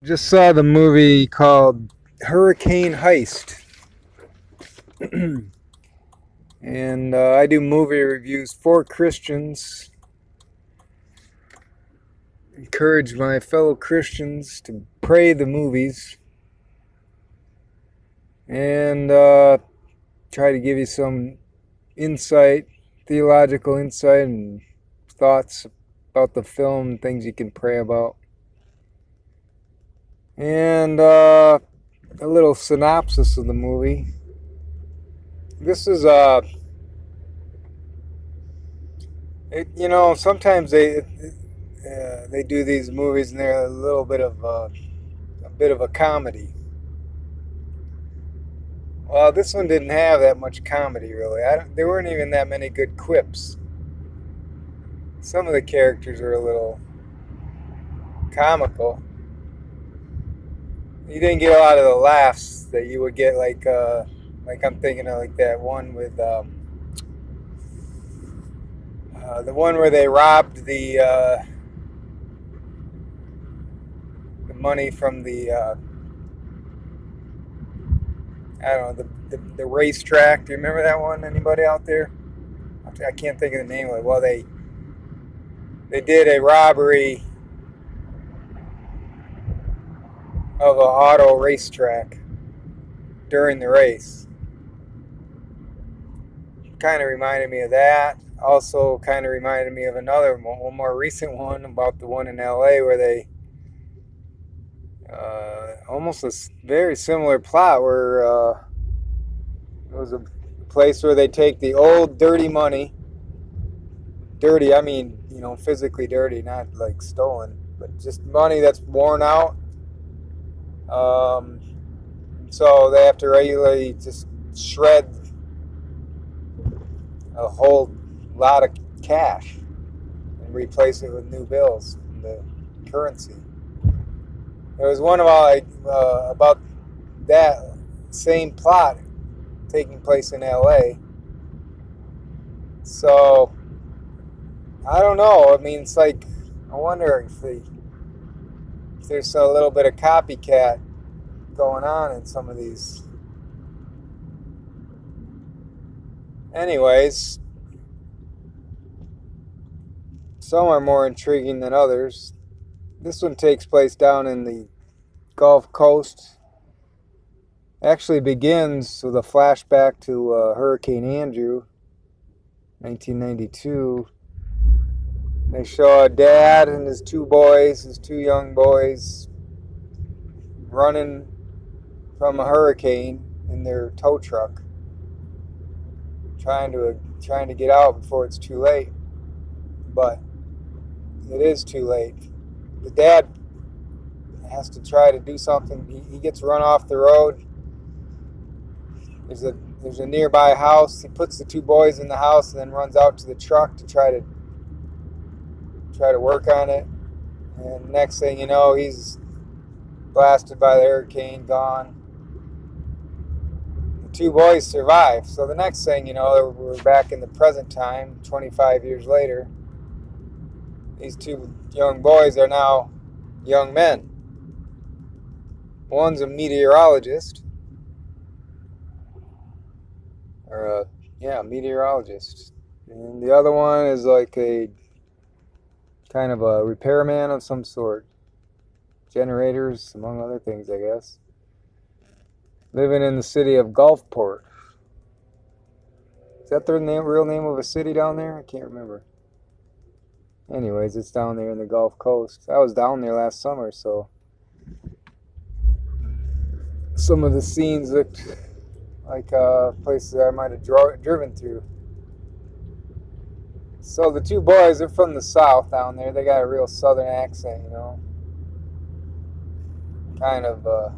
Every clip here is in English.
Just saw the movie called Hurricane Heist. And I do movie reviews for Christians. Encourage my fellow Christians to pray the movies. And try to give you some insight, theological insight, and thoughts about the film, things you can pray about. And a little synopsis of the movie. This is sometimes they do these movies and they're a little bit of a comedy. Well, this one didn't have that much comedy really. There weren't even that many good quips. Some of the characters are a little comical. You didn't get a lot of the laughs that you would get, like I'm thinking of like that one with the one where they robbed the money from the I don't know, the racetrack. Do you remember that one? Anybody out there? I can't think of the name of it. Well, they did a robbery of an auto racetrack during the race. Kind of reminded me of that. Also kind of reminded me of another one more recent one, about the one in LA where they almost a very similar plot where it was a place where they take the old dirty money. Dirty, I mean, physically dirty, not like stolen, but just money that's worn out. So they have to regularly just shred a whole lot of cash and replace it with new bills, the currency. There was one about that same plot taking place in LA. So I don't know. I mean, it's like, I wonder if there's a little bit of copycat going on in some of these. Anyways, some are more intriguing than others. This one takes place down in the Gulf Coast. Actually begins with a flashback to Hurricane Andrew, 1992. They show a dad and his two young boys, running from a hurricane in their tow truck, trying to get out before it's too late. But it is too late. The dad has to try to do something. He gets run off the road. There's a nearby house. He puts the two boys in the house and then runs out to the truck to try to work on it. And next thing you know, he's blasted by the hurricane, gone. The two boys survive. So the next thing you know, we're back in the present time, 25 years later. These two young boys are now young men. One's a meteorologist. Meteorologist. And the other one is like a kind of a repairman of some sort. Generators, among other things, I guess. Living in the city of Gulfport. Is that the real name of a city down there? I can't remember. Anyways, it's down there in the Gulf Coast. I was down there last summer, so some of the scenes looked like places that I might have driven through. So the two boys are from the South down there. They got a real Southern accent, kind of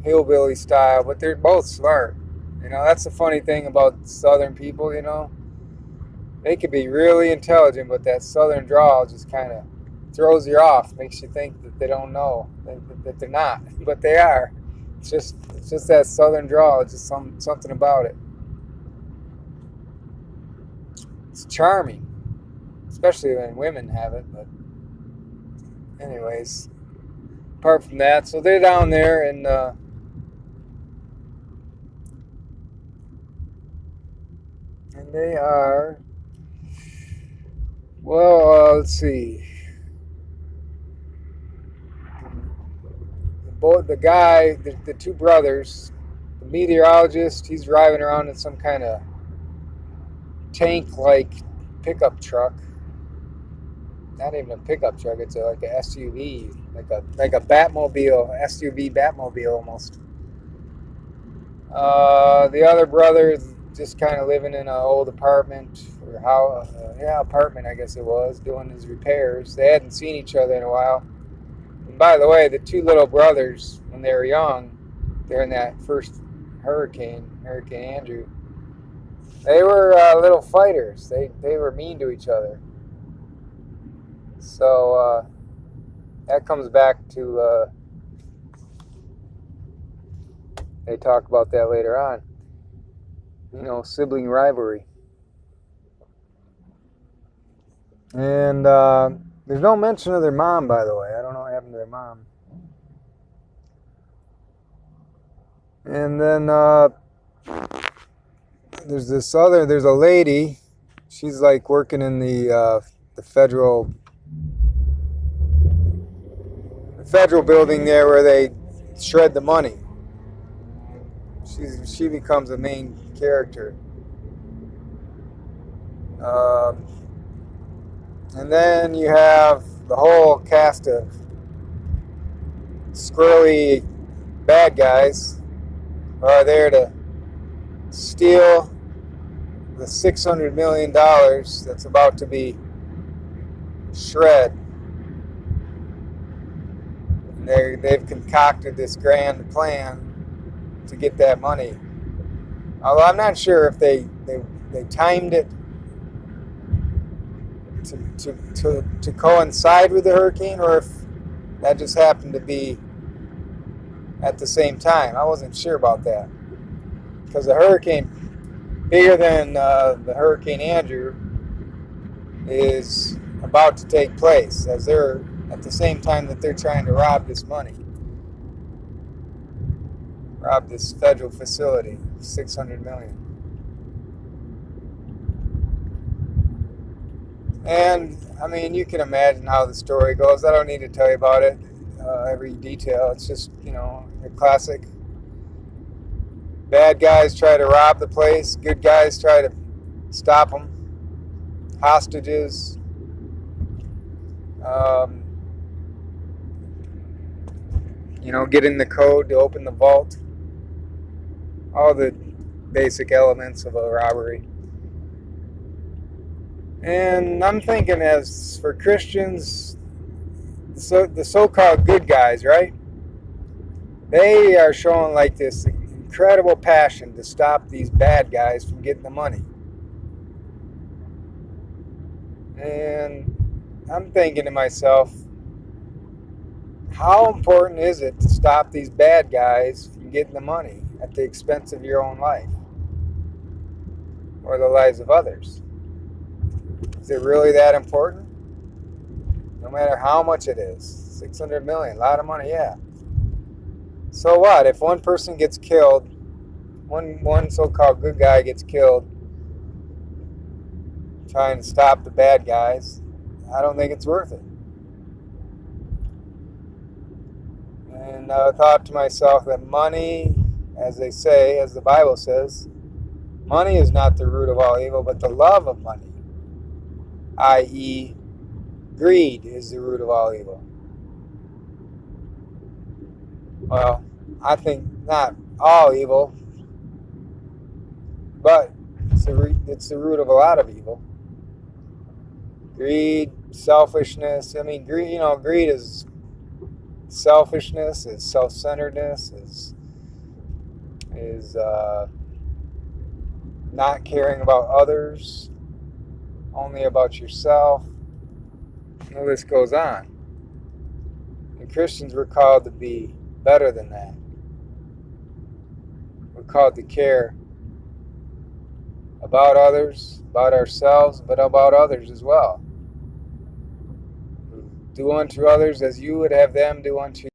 hillbilly style, but they're both smart. That's the funny thing about Southern people, They could be really intelligent, but that Southern drawl just kind of throws you off, makes you think that they don't know, that they're not, but they are. It's just that Southern drawl. It's just something about it. It's charming, especially when women have it. But anyways, apart from that, so they're down there, and they are, well, let's see. The guy, the two brothers, the meteorologist, he's driving around in some kind of tank-like pickup truck. Not even a pickup truck, it's like a SUV, like a Batmobile, SUV Batmobile almost. The other brother is just kind of living in an old apartment, or apartment I guess it was, doing his repairs. They hadn't seen each other in a while. And by the way, the two little brothers, when they were young, during that first Hurricane Andrew, they were little fighters. They were mean to each other. So that comes back to, they talk about that later on. You know, sibling rivalry. And there's no mention of their mom, by the way. I don't know what happened to their mom. And then there's a lady. She's like working in the federal building there where they shred the money. She becomes a main character. And then you have the whole cast of squirrely bad guys who are there to steal the $600 million that's about to be shred. And they've concocted this grand plan to get that money. Although I'm not sure if they timed it to coincide with the hurricane, or if that just happened to be at the same time. I wasn't sure about that, because the hurricane, bigger than the Hurricane Andrew, is about to take place as they're at the same time that they're trying to rob this money, rob this federal facility, $600 million. And I mean, you can imagine how the story goes. I don't need to tell you about it, every detail. It's just, you know, a classic. Bad guys try to rob the place. Good guys try to stop them. Hostages. You know, get in the code to open the vault. All the basic elements of a robbery. And I'm thinking, as for Christians, the so-called good guys, right? They are showing like this incredible passion to stop these bad guys from getting the money. And I'm thinking to myself, how important is it to stop these bad guys from getting the money at the expense of your own life or the lives of others? Is it really that important? No matter how much it is. $600 million, a lot of money, yeah. So what? If one person gets killed, one so-called good guy gets killed trying to stop the bad guys, I don't think it's worth it. And I thought to myself that money, as they say, as the Bible says, money is not the root of all evil, but the love of money, i.e., greed, is the root of all evil. Well, I think not all evil, but it's the root of a lot of evil. Greed, selfishness. I mean, greed is selfishness, is self-centeredness, is not caring about others, only about yourself. The list goes on. And Christians were called to be better than that. We're called to care about others, about ourselves, but about others as well. Do unto others as you would have them do unto you.